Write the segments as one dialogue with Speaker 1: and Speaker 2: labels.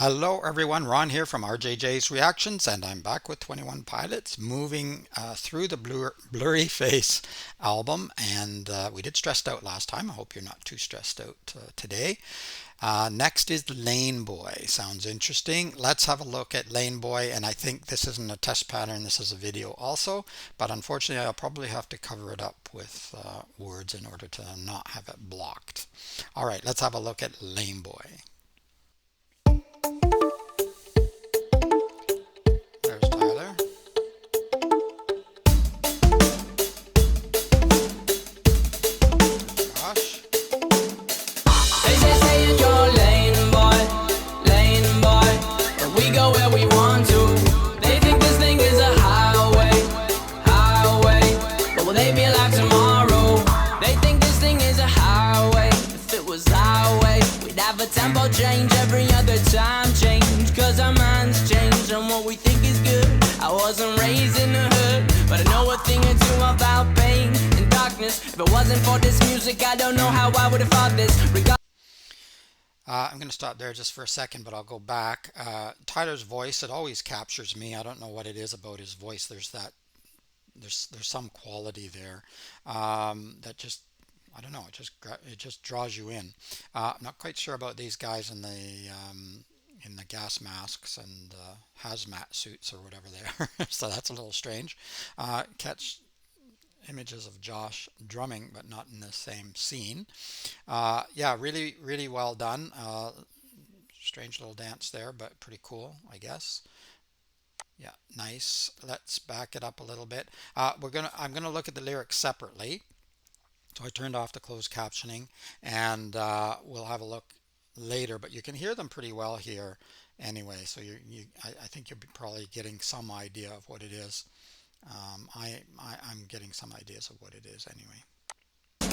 Speaker 1: Hello everyone, Ron here from RJJ's Reactions, and I'm back with 21 Pilots moving through the Blurry Face album. And we did Stressed Out last time. I hope you're not too stressed out today. Next is Lane Boy. Sounds interesting. Let's have a look at Lane Boy, and I think this isn't a test pattern, this is a video also, but unfortunately I'll probably have to cover it up with words in order to not have it blocked. All right, let's have a look at Lane Boy. There's Tyler. Josh.
Speaker 2: They say stay in your lane, boy, and we go where we want to. They think this thing is a highway, but will they be alive tomorrow? They think this thing is a highway. If it was our way, we'd have a tempo change every other time change, cause our minds change on what we think is good. I wasn't raised in the hood, but I know a thing or two about pain and darkness. If it wasn't for this music, I don't know how I would have fought this.
Speaker 1: I'm going to stop there just for a second, but I'll go back. Tyler's voice, it always captures me. I don't know what it is about his voice. There's some quality there that just, I don't know, it just draws you in. I'm not quite sure about these guys in the gas masks and hazmat suits or whatever they are. So that's a little strange. Catch images of Josh drumming, but not in the same scene. Yeah, really well done. Strange little dance there, but pretty cool, I guess. Yeah, nice. Let's back it up a little bit. I'm gonna look at the lyrics separately. So I turned off the closed captioning, and we'll have a look later, but you can hear them pretty well here anyway. So I think you're probably getting some idea of what it is. I'm getting some ideas of what it is anyway.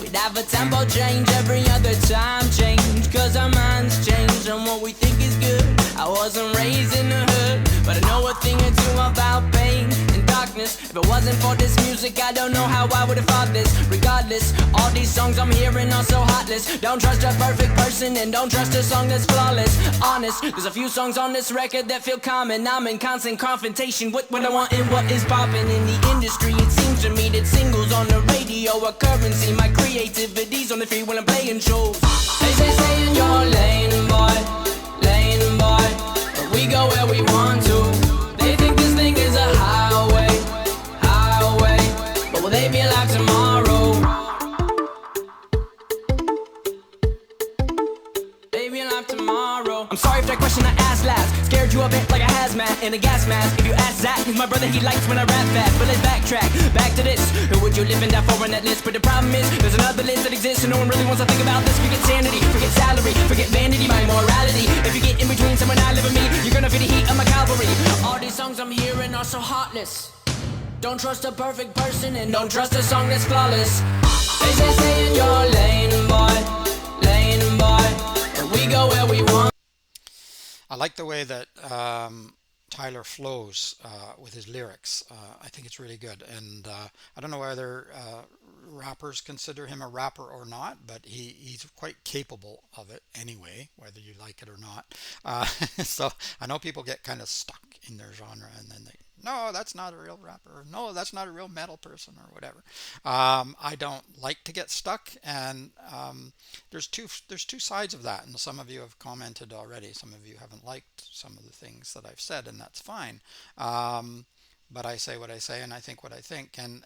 Speaker 2: We'd have a tempo change every other time change, cause our minds change on what we think is good. I wasn't raised in the hood, but I know a thing or two about pain and darkness. If it wasn't for this music, I don't know how I would have fought this. Regardless, all these songs I'm hearing are so heartless. Don't trust a perfect person, and don't trust a song that's flawless. Honest, there's a few songs on this record that feel common. I'm in constant confrontation with what I want and what is popping in the industry. It seems to me that singles on the radio are currency. My creativity's on the free when I'm playing shows. They say stay in your lane, boy, and we go where we want to. They think this thing is a highway, but will they be alive tomorrow? They be alive tomorrow. I'm sorry for that question I asked last. Scared you a bit like a hazmat in a gas mask. If you ask Zach, he's my brother, he likes when I rap fast. But let's backtrack, back to this. Who would you live and die for on that list? But the problem is, there's another list that exists, and no one really wants to think about this. Forget sanity, forget salary, forget vanity, my morality. If you get in between someone I live and me, you're gonna feel the heat of my cavalry. All these songs I'm hearing are so heartless. Don't trust a perfect person, and don't trust a song that's flawless. They say stay in your lane, boy, and we go where we want.
Speaker 1: I like the way that Tyler flows with his lyrics. I think it's really good, and I don't know whether rappers consider him a rapper or not, but he's quite capable of it anyway, whether you like it or not. So I know people get kind of stuck in their genre, and then no, that's not a real rapper. No, that's not a real metal person, or whatever. I don't like to get stuck, and there's two sides of that, and some of you have commented already. Some of you haven't liked some of the things that I've said, and that's fine. But I say what I say, and I think what I think, and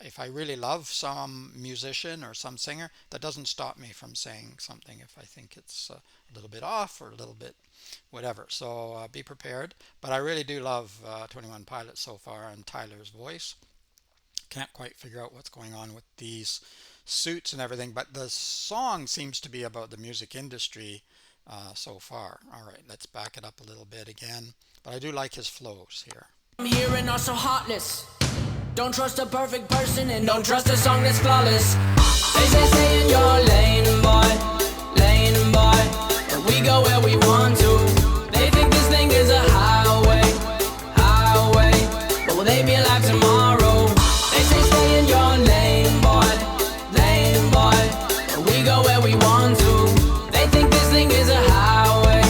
Speaker 1: if I really love some musician or some singer, that doesn't stop me from saying something if I think it's a little bit off or a little bit whatever. So be prepared. But I really do love 21 Pilots so far, and Tyler's voice. Can't quite figure out what's going on with these suits and everything, but the song seems to be about the music industry so far. All right, let's back it up a little bit again. But I do like his flows here.
Speaker 2: I'm hearing are so heartless. Don't trust a perfect person, and don't trust a song that's flawless. They say stay in your lane, boy, and we go where we want to. They think this thing is a highway, but will they be alive tomorrow? They say stay in your lane, boy, and we go where we want to. They think this thing is a highway,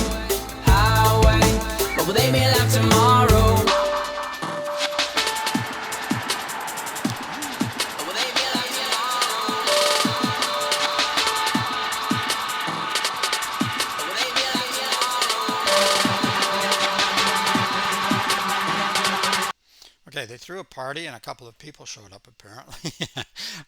Speaker 1: threw a party and a couple of people showed up apparently.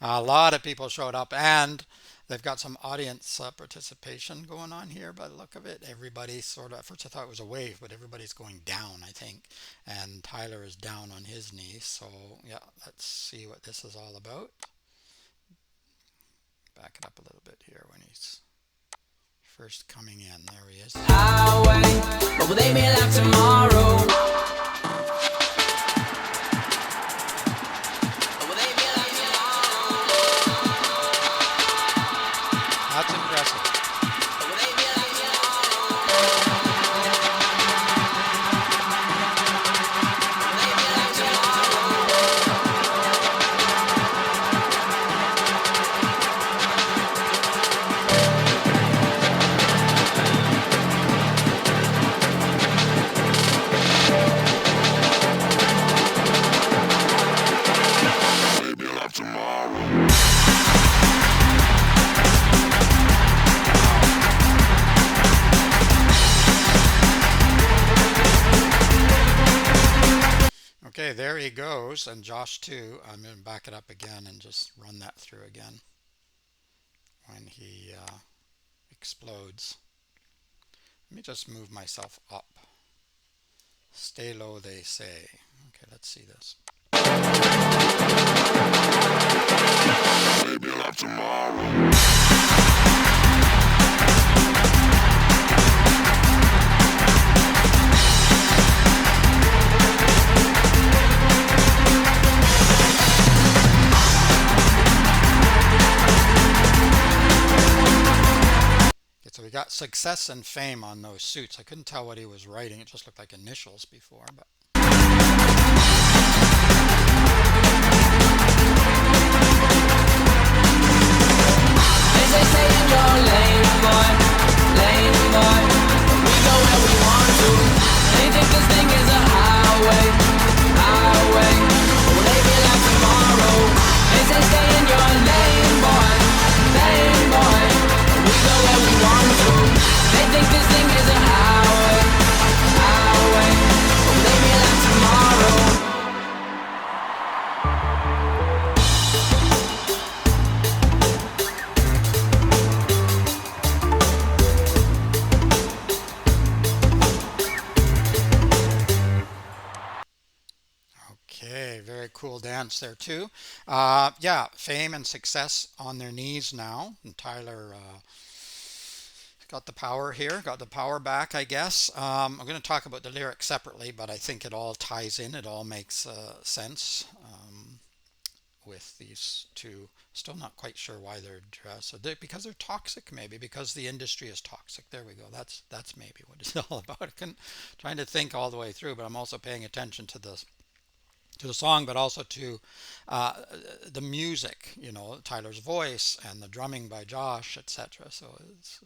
Speaker 1: A lot of people showed up, and they've got some audience participation going on here by the look of it. Everybody sort of, at first I thought it was a wave, but everybody's going down, I think. And Tyler is down on his knee. So, yeah, let's see what this is all about. Back it up a little bit here when he's first coming in. There he is.
Speaker 2: Highway, but will they be alive tomorrow? Will they be alive tomorrow?
Speaker 1: That's impressive.
Speaker 2: Will they be alive tomorrow? Will they be alive tomorrow?
Speaker 3: Maybe I'll have tomorrow.
Speaker 1: Wow. Okay, there he goes, and Josh too. I'm going to back it up again and just run that through again when he explodes. Let me just move myself up. Stay low, they say. Okay, let's see this.
Speaker 3: Maybe I'll have tomorrow.
Speaker 1: Okay, so we got success and fame on those suits. I couldn't tell what he was writing. It just looked like initials before, but
Speaker 2: They say stay in your lane, boy, lane, boy. We go where we want to. They think this thing is a highway, highway. Will they be alive tomorrow? They say stay in your lane, boy, lane, boy. We go where we want to. They think this thing is a highway, highway. Will they be alive tomorrow?
Speaker 1: okay, very cool dance there too. Yeah, fame and success on their knees now. And Tyler got the power here, got the power back, I guess. I'm going to talk about the lyrics separately, but I think it all ties in. It all makes sense with these two. Still not quite sure why they're dressed. So because they're toxic, maybe because the industry is toxic. There we go. That's maybe what it's all about. I couldn't trying to think all the way through, but I'm also paying attention to the song, but also to uh, the music. You know, Tyler's voice and the drumming by Josh, etc. So it's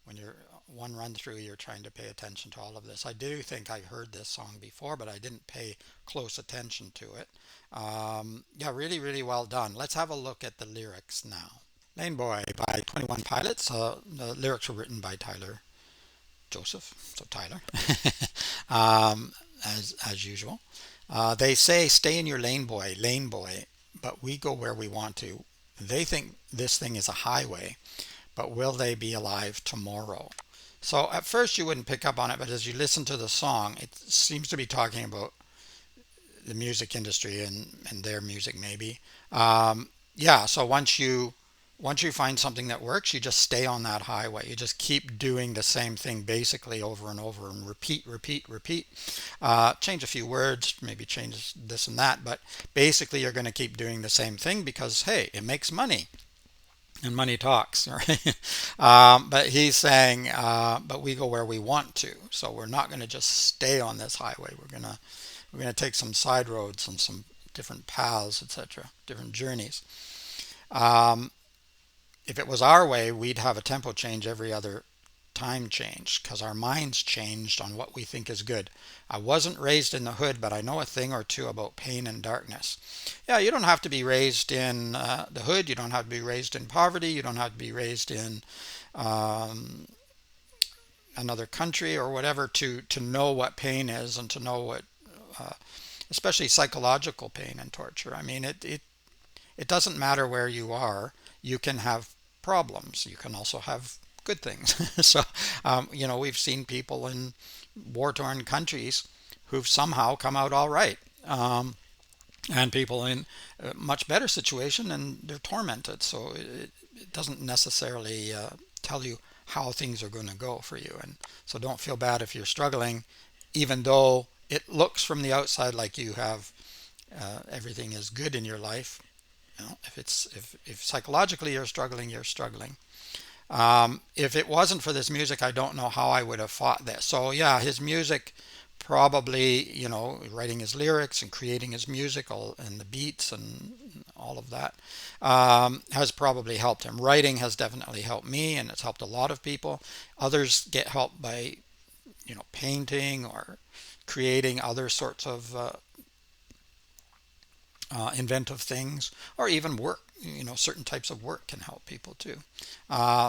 Speaker 1: when you're one run through, you're trying to pay attention to all of this. I do think I heard this song before, but I didn't pay close attention to it. Yeah, really, really well done. Let's have a look at the lyrics now. Lane Boy by 21 Pilots. The lyrics were written by Tyler Joseph, so Tyler, as usual. They say, "Stay in your lane, boy, but we go where we want to." They think this thing is a highway, but will they be alive tomorrow? So at first you wouldn't pick up on it, but as you listen to the song, it seems to be talking about the music industry and their music maybe. Yeah, so once you find something that works, you just stay on that highway. You just keep doing the same thing basically over and over and repeat, repeat, repeat. Change a few words, maybe change this and that, but basically you're going to keep doing the same thing because hey, it makes money and money talks, right? But he's saying, but we go where we want to, so we're not going to just stay on this highway. We're gonna take some side roads and some different paths, etc., different journeys. Um, if it was our way, we'd have a tempo change every other time change because our minds changed on what we think is good. I wasn't raised in the hood, but I know a thing or two about pain and darkness. Yeah, you don't have to be raised in the hood. You don't have to be raised in poverty. You don't have to be raised in um, another country or whatever to know what pain is and to know what uh, especially psychological pain and torture. I mean, it doesn't matter where you are. You can have problems. You can also have good things. So, we've seen people in war-torn countries who've somehow come out all right. And people in a much better situation and they're tormented. So it doesn't necessarily tell you how things are going to go for you. And so don't feel bad if you're struggling, even though it looks from the outside like you have everything is good in your life. If psychologically you're struggling, you're struggling. If it wasn't for this music, I don't know how I would have fought this. So yeah, his music probably, writing his lyrics and creating his musical and the beats and all of that has probably helped him. Writing has definitely helped me, and it's helped a lot of people. Others get help by, painting or creating other sorts of inventive things, or even work. Certain types of work can help people too.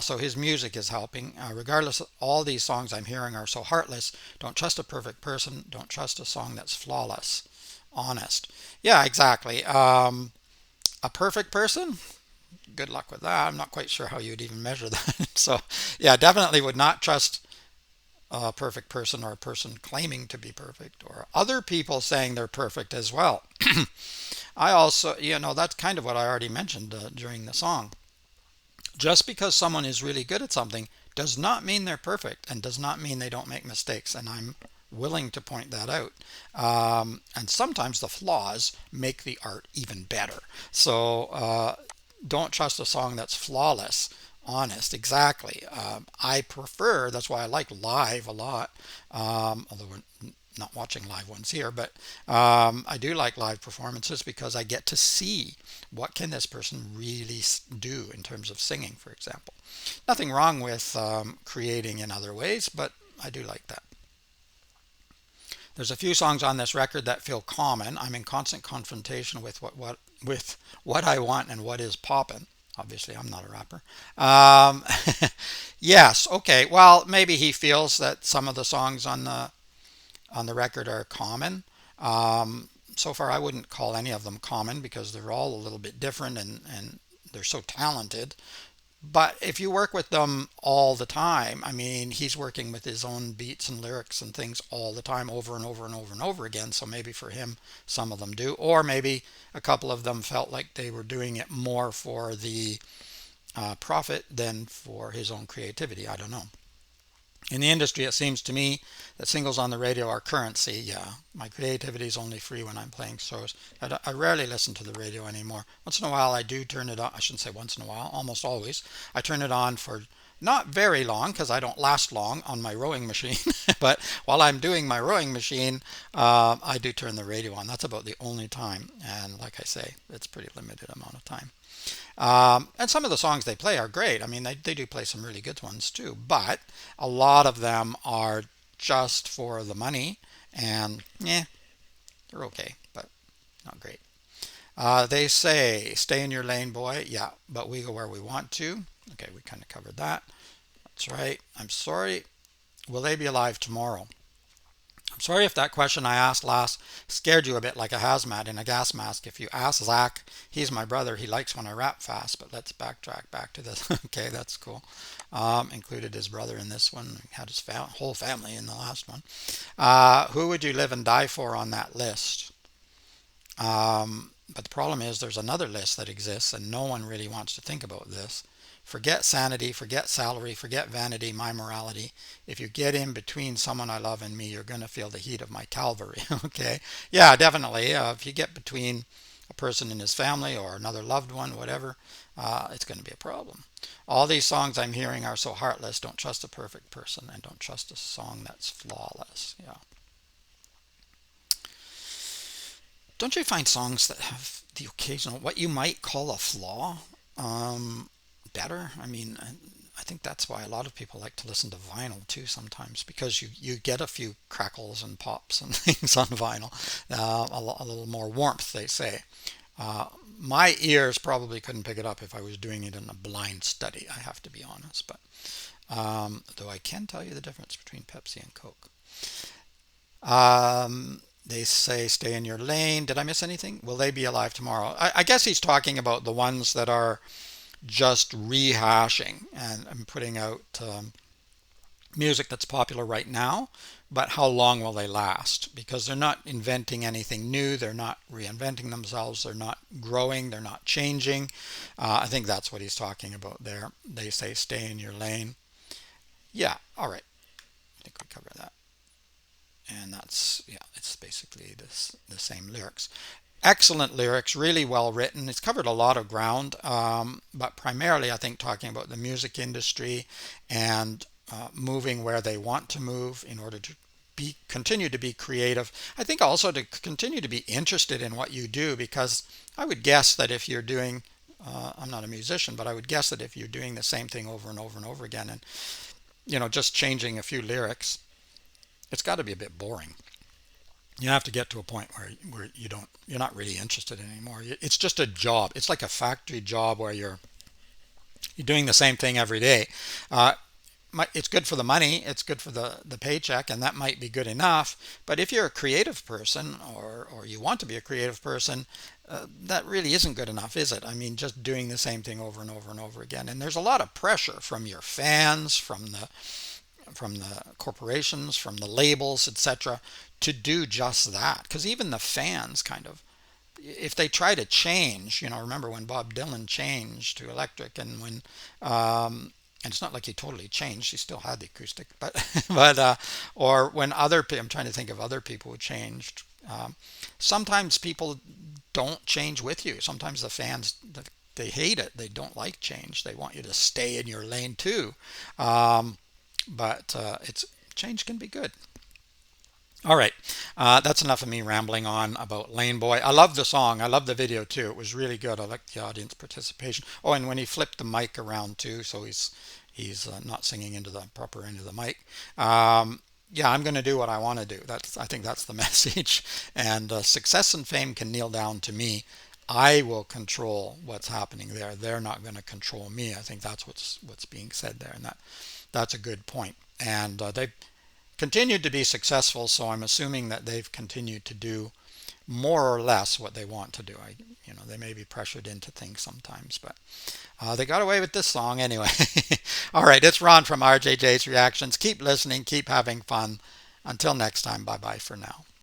Speaker 1: So his music is helping. Regardless, all these songs I'm hearing are so heartless. Don't trust a perfect person. Don't trust a song that's flawless. Honest. Yeah, exactly. A perfect person? Good luck with that. I'm not quite sure how you'd even measure that. So, yeah, definitely would not trust a perfect person or a person claiming to be perfect or other people saying they're perfect as well. I also, that's kind of what I already mentioned during the song. Just because someone is really good at something does not mean they're perfect and does not mean they don't make mistakes. And I'm willing to point that out. And sometimes the flaws make the art even better. So don't trust a song that's flawless. Honest, exactly. I prefer, that's why I like live a lot, although we're not watching live ones here, but I do like live performances because I get to see what can this person really do in terms of singing, for example. Nothing wrong with creating in other ways, but I do like that. There's a few songs on this record that feel common. I'm in constant confrontation with what I want and what is poppin'. Obviously, I'm not a rapper. Um, yes, okay. Well, maybe he feels that some of the songs on the record are common. So far, I wouldn't call any of them common because they're all a little bit different and they're so talented. But if you work with them all the time, I mean, he's working with his own beats and lyrics and things all the time, over and over and over and over again. So maybe for him, some of them do. Or maybe a couple of them felt like they were doing it more for the profit than for his own creativity. I don't know. In the industry, it seems to me that singles on the radio are currency. Yeah, my creativity is only free when I'm playing shows. I rarely listen to the radio anymore. Once in a while, I do turn it on. I shouldn't say once in a while, almost always. I turn it on for not very long because I don't last long on my rowing machine. But while I'm doing my rowing machine, I do turn the radio on. That's about the only time. And like I say, it's pretty limited amount of time. And some of the songs they play are great. I mean, they do play some really good ones too, but a lot of them are just for the money, and yeah, they're okay, but not great. They say, stay in your lane, boy. Yeah, but we go where we want to. Okay, we kind of covered that. That's right. I'm sorry. Will they be alive tomorrow? I'm sorry if that question I asked last scared you a bit like a hazmat in a gas mask. If you ask Zach, he's my brother. He likes when I rap fast, but let's backtrack back to this. Okay, that's cool. Included his brother in this one. He had his whole family in the last one. Who would you live and die for on that list? But the problem is there's another list that exists and no one really wants to think about this. Forget sanity, forget salary, forget vanity, my morality. If you get in between someone I love and me, you're going to feel the heat of my Calvary. Okay? Yeah, definitely. If you get between a person and his family or another loved one, whatever, it's going to be a problem. All these songs I'm hearing are so heartless. Don't trust a perfect person and don't trust a song that's flawless. Yeah. Don't you find songs that have the occasional, what you might call a flaw, better? I mean, I think that's why a lot of people like to listen to vinyl too sometimes because you get a few crackles and pops and things on vinyl, a little more warmth, they say. Uh, my ears probably couldn't pick it up if I was doing it in a blind study, I have to be honest. But though I can tell you the difference between Pepsi and Coke. They say stay in your lane. Did I miss anything? Will they be alive tomorrow? I guess he's talking about the ones that are just rehashing and putting out music that's popular right now, but how long will they last? Because they're not inventing anything new, they're not reinventing themselves, they're not growing, they're not changing. I think that's what he's talking about there. They say stay in your lane. Yeah, all right. I think we covered that. And that's, yeah, it's basically the same lyrics. Excellent lyrics, really well written. It's covered a lot of ground, but primarily I think talking about the music industry and moving where they want to move in order to continue to be creative. I think also to continue to be interested in what you do, because I would guess that if you're doing, I'm not a musician, but I would guess that if you're doing the same thing over and over and over again, and just changing a few lyrics, it's got to be a bit boring. You have to get to a point where you're not really interested in anymore. It's just a job. It's like a factory job where you're doing the same thing every day. Uh, it's good for the money, it's good for the paycheck, and that might be good enough. But if you're a creative person, or you want to be a creative person, that really isn't good enough, is it? I mean, just doing the same thing over and over and over again. And there's a lot of pressure from your fans, from the corporations, from the labels, etc., to do just that. Because even the fans kind of, if they try to change, remember when Bob Dylan changed to electric, and and it's not like he totally changed; he still had the acoustic, but or when I'm trying to think of other people who changed. Sometimes people don't change with you. Sometimes the fans, they hate it. They don't like change. They want you to stay in your lane too. Um, but it's change can be good. All right, that's enough of me rambling on about Lane Boy. I love the song. I love the video too. It was really good. I liked the audience participation. Oh, and when he flipped the mic around too, so he's not singing into the proper end of the mic. Yeah, I'm going to do what I want to do. I think that's the message. And success and fame can kneel down to me. I will control what's happening there. They're not going to control me. I think that's what's being said there, and that's a good point. And they've continued to be successful, so I'm assuming that they've continued to do more or less what they want to do. They may be pressured into things sometimes, but they got away with this song anyway. All right, it's Ron from RJJ's Reactions. Keep listening, keep having fun. Until next time, bye bye for now.